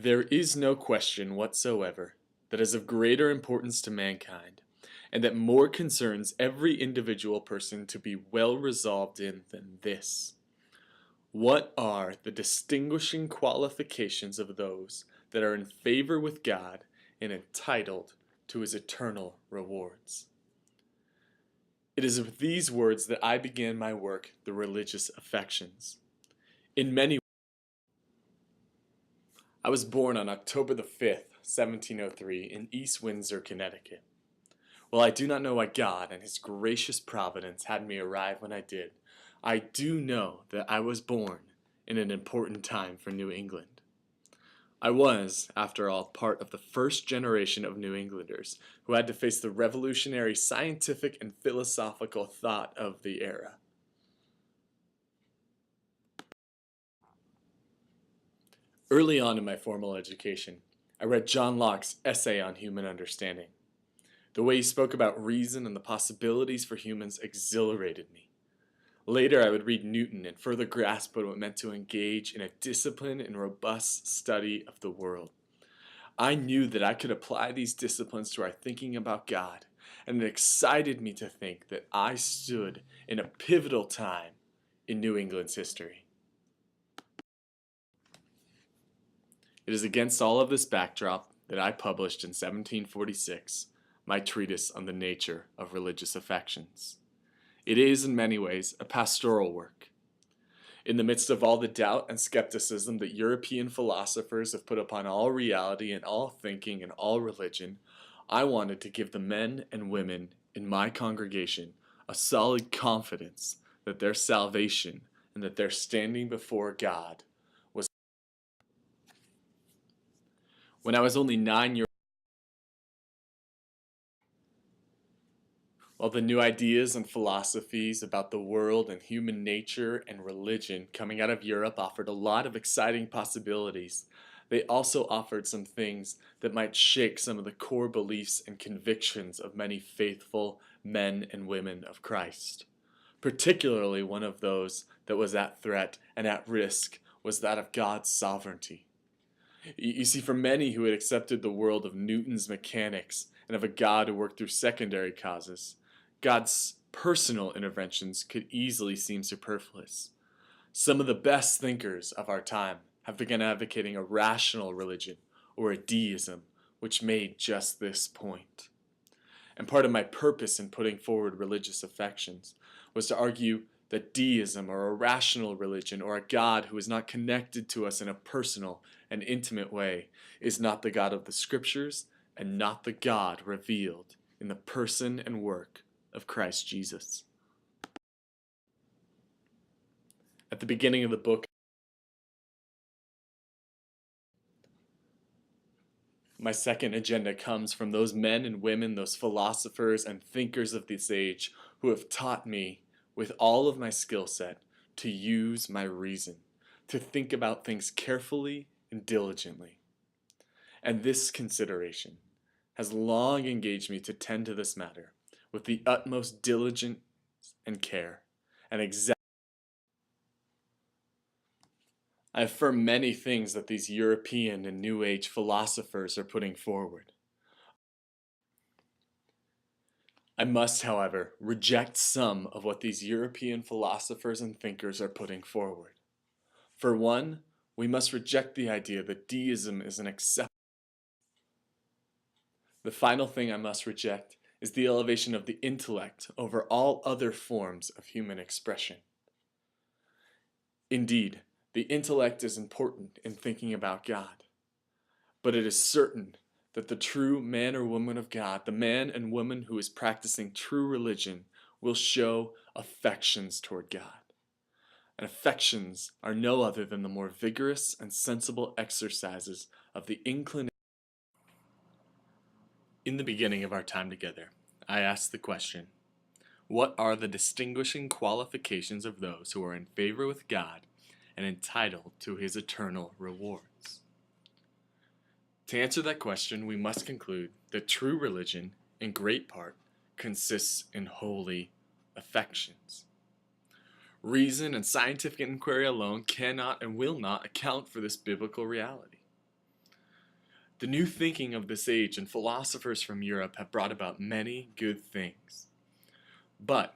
There is no question whatsoever that is of greater importance to mankind, and that more concerns every individual person to be well resolved in than this. What are the distinguishing qualifications of those that are in favor with God and entitled to his eternal rewards? It is with these words that I began my work, The Religious Affections. In many I was born on October the 5th, 1703, in East Windsor, Connecticut. While I do not know why God and his gracious providence had me arrive when I did, I do know that I was born in an important time for New England. I was, after all, part of the first generation of New Englanders who had to face the revolutionary scientific and philosophical thought of the era. Early on in my formal education, I read John Locke's Essay on Human Understanding. The way he spoke about reason and the possibilities for humans exhilarated me. Later, I would read Newton and further grasp what it meant to engage in a disciplined and robust study of the world. I knew that I could apply these disciplines to our thinking about God, and it excited me to think that I stood in a pivotal time in New England's history. It is against all of this backdrop that I published in 1746 my treatise on the nature of religious affections. It is, in many ways, a pastoral work. In the midst of all the doubt and skepticism that European philosophers have put upon all reality and all thinking and all religion, I wanted to give the men and women in my congregation a solid confidence that their salvation and that their standing before God was. When I was only 9 years old, while the new ideas and philosophies about the world and human nature and religion coming out of Europe offered a lot of exciting possibilities, they also offered some things that might shake some of the core beliefs and convictions of many faithful men and women of Christ. Particularly one of those that was at threat and at risk was that of God's sovereignty. You see, for many who had accepted the world of Newton's mechanics and of a God who worked through secondary causes, God's personal interventions could easily seem superfluous. Some of the best thinkers of our time have begun advocating a rational religion or a deism, which made just this point. And part of my purpose in putting forward religious affections was to argue that deism or a rational religion or a God who is not connected to us in a personal and intimate way is not the God of the Scriptures and not the God revealed in the person and work of Christ Jesus. At the beginning of the book, my second agenda comes from those men and women, those philosophers and thinkers of this age who have taught me, with all of my skill set, to use my reason, to think about things carefully and diligently. And this consideration has long engaged me to tend to this matter with the utmost diligence and care, and I affirm many things that these European and New Age philosophers are putting forward. I must, however, reject some of what these European philosophers and thinkers are putting forward. For one, we must reject the idea that deism is an acceptable. The final thing I must reject is the elevation of the intellect over all other forms of human expression. Indeed, the intellect is important in thinking about God, but it is certain that the true man or woman of God, the man and woman who is practicing true religion, will show affections toward God. And affections are no other than the more vigorous and sensible exercises of the inclination. In the beginning of our time together, I asked the question, what are the distinguishing qualifications of those who are in favor with God and entitled to his eternal rewards? To answer that question, we must conclude that true religion, in great part, consists in holy affections. Reason and scientific inquiry alone cannot and will not account for this biblical reality. The new thinking of this age and philosophers from Europe have brought about many good things. But